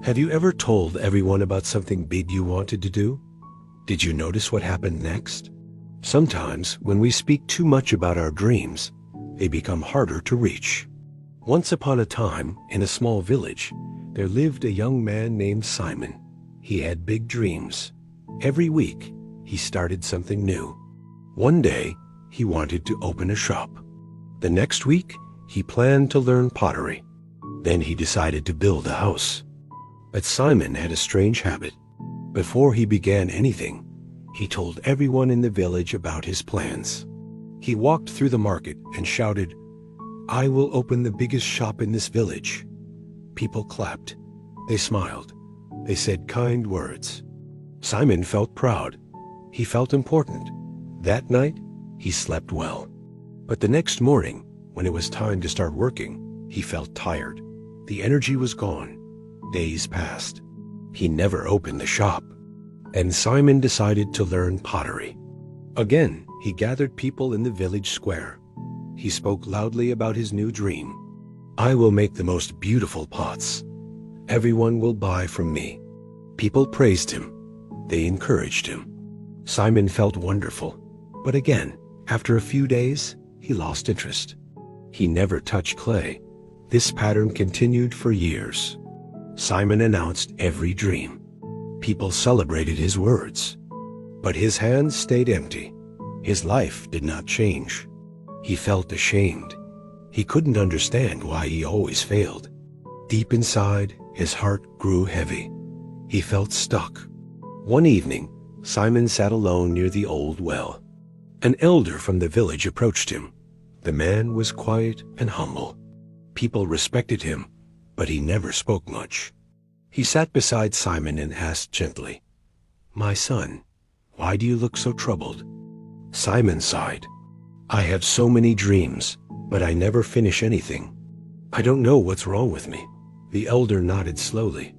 Have you ever told everyone about something big you wanted to do? Did you notice what happened next? Sometimes, when we speak too much about our dreams, they become harder to reach. Once upon a time, in a small village, there lived a young man named Simon. He had big dreams. Every week, he started something new. One day, he wanted to open a shop. The next week, he planned to learn pottery. Then he decided to build a house. But Simon had a strange habit. Before he began anything, he told everyone in the village about his plans. He walked through the market and shouted, "I will open the biggest shop in this village." People clapped. They smiled. They said kind words. Simon felt proud. He felt important. That night, he slept well. But the next morning, when it was time to start working, he felt tired. The energy was gone. Days passed. He never opened the shop. And Simon decided to learn pottery. Again, he gathered people in the village square. He spoke loudly about his new dream. "I will make the most beautiful pots. Everyone will buy from me." People praised him. They encouraged him. Simon felt wonderful. But again, after a few days, he lost interest. He never touched clay. This pattern continued for years. Simon announced every dream. People celebrated his words. But his hands stayed empty. His life did not change. He felt ashamed. He couldn't understand why he always failed. Deep inside, his heart grew heavy. He felt stuck. One evening, Simon sat alone near the old well. An elder from the village approached him. The man was quiet and humble. People respected him, but he never spoke much. He sat beside Simon and asked gently, "My son, why do you look so troubled?" Simon sighed. "I have so many dreams, but I never finish anything. I don't know what's wrong with me." The elder nodded slowly.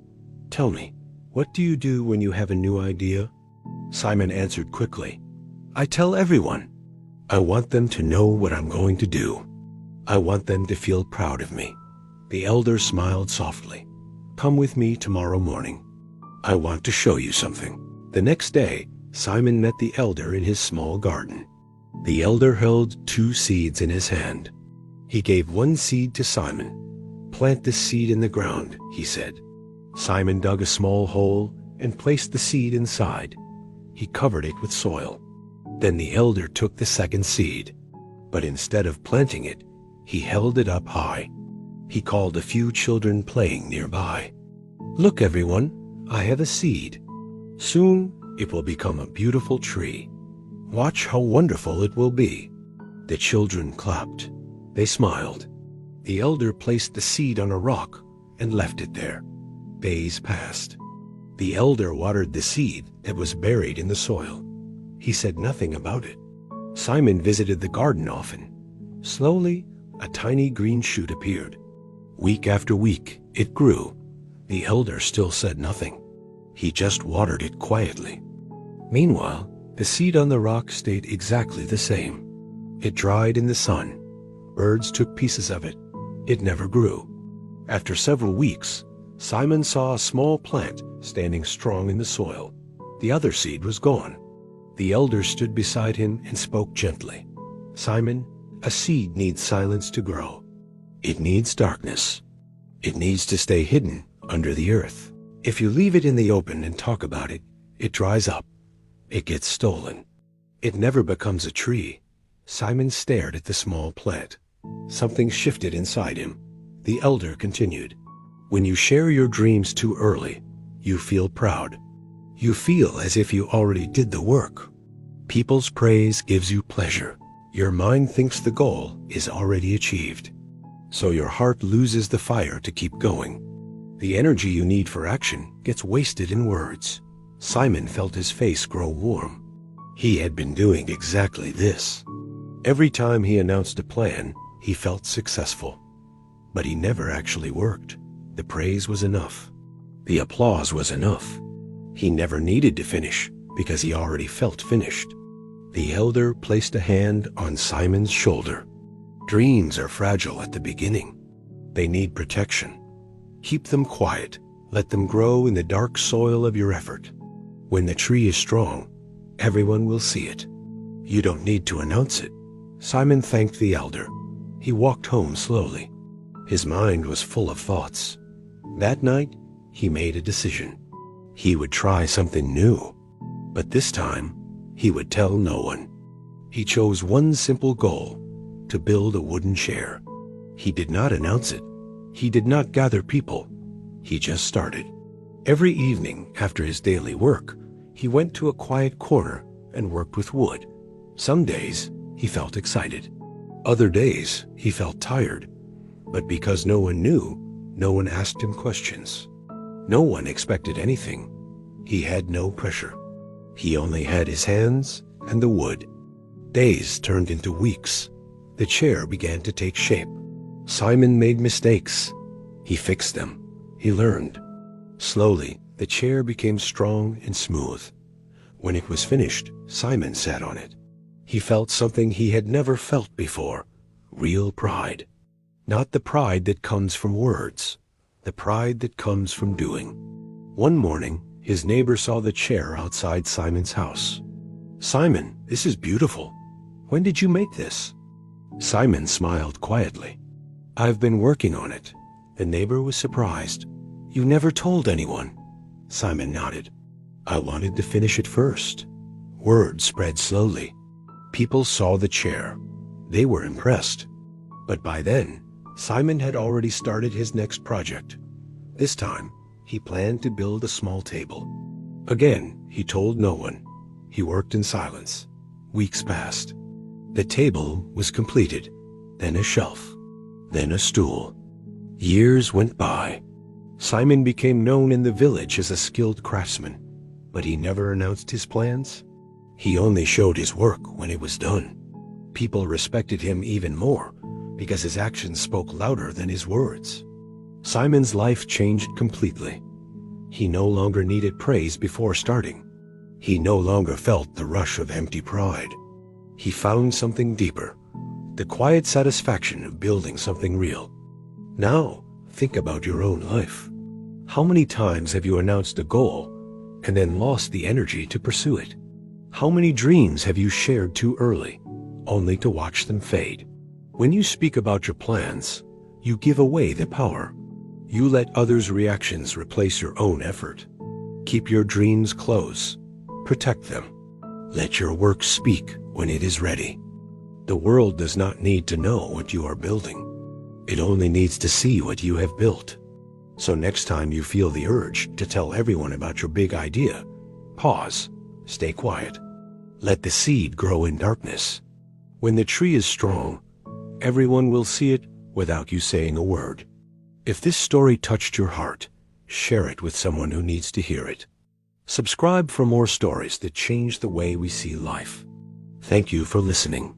"Tell me, what do you do when you have a new idea?" Simon answered quickly, "I tell everyone. I want them to know what I'm going to do. I want them to feel proud of me." The elder smiled softly. "Come with me tomorrow morning. I want to show you something." The next day, Simon met the elder in his small garden. The elder held 2 seeds in his hand. He gave one seed to Simon. "Plant this seed in the ground," he said. Simon dug a small hole and placed the seed inside. He covered it with soil. Then the elder took the second seed, but instead of planting it, he held it up high. He called a few children playing nearby. "Look, everyone, I have a seed. Soon it will become a beautiful tree. Watch how wonderful it will be." The children clapped. They smiled. The elder placed the seed on a rock and left it there. Days passed. The elder watered the seed that was buried in the soil. He said nothing about it. Simon visited the garden often. Slowly, a tiny green shoot appeared. Week after week, it grew. The elder still said nothing. He just watered it quietly. Meanwhile, the seed on the rock stayed exactly the same. It dried in the sun. Birds took pieces of it. It never grew. After several weeks, Simon saw a small plant standing strong in the soil. The other seed was gone. The elder stood beside him and spoke gently. "Simon, a seed needs silence to grow. It needs darkness. It needs to stay hidden under the earth. If you leave it in the open and talk about it, it dries up. It gets stolen. It never becomes a tree." Simon stared at the small plant. Something shifted inside him. The elder continued, "When you share your dreams too early, you feel proud. You feel as if you already did the work. People's praise gives you pleasure. Your mind thinks the goal is already achieved. So your heart loses the fire to keep going. The energy you need for action gets wasted in words." Simon felt his face grow warm. He had been doing exactly this. Every time he announced a plan, he felt successful. But he never actually worked. The praise was enough. The applause was enough. He never needed to finish because he already felt finished. The elder placed a hand on Simon's shoulder. "Dreams are fragile at the beginning. They need protection. Keep them quiet. Let them grow in the dark soil of your effort. When the tree is strong, everyone will see it. You don't need to announce it. Simon thanked the elder. He walked home slowly. His mind was full of thoughts. That night, he made a decision. He would try something new, but this time, he would tell no one. He chose one simple goal: to build a wooden chair. He did not announce it. He did not gather people. He just started. Every evening after his daily work, he went to a quiet corner and worked with wood. Some days, he felt excited. Other days, he felt tired. But because no one knew, no one asked him questions. No one expected anything. He had no pressure. He only had his hands and the wood. Days turned into weeks. The chair began to take shape. Simon made mistakes. He fixed them. He learned. Slowly, the chair became strong and smooth. When it was finished, Simon sat on it. He felt something he had never felt before: real pride. Not the pride that comes from words, the pride that comes from doing. One morning, his neighbor saw the chair outside Simon's house. "Simon, this is beautiful. When did you make this?" Simon smiled quietly. "I've been working on it." The neighbor was surprised. "You never told anyone." Simon nodded. "I wanted to finish it first." Word spread slowly. People saw the chair. They were impressed. But by then, Simon had already started his next project. This time, he planned to build a small table. Again, he told no one. He worked in silence. Weeks passed. The table was completed, then a shelf, then a stool. Years went by. Simon became known in the village as a skilled craftsman, but he never announced his plans. He only showed his work when it was done. People respected him even more because his actions spoke louder than his words. Simon's life changed completely. He no longer needed praise before starting. He no longer felt the rush of empty pride. He found something deeper, the quiet satisfaction of building something real. Now, think about your own life. How many times have you announced a goal and then lost the energy to pursue it? How many dreams have you shared too early, only to watch them fade? When you speak about your plans, you give away the power. You let others' reactions replace your own effort. Keep your dreams close. Protect them. Let your work speak when it is ready. The world does not need to know what you are building. It only needs to see what you have built. So next time you feel the urge to tell everyone about your big idea, pause, stay quiet. Let the seed grow in darkness. When the tree is strong, everyone will see it without you saying a word. If this story touched your heart, share it with someone who needs to hear it. Subscribe for more stories that change the way we see life. Thank you for listening.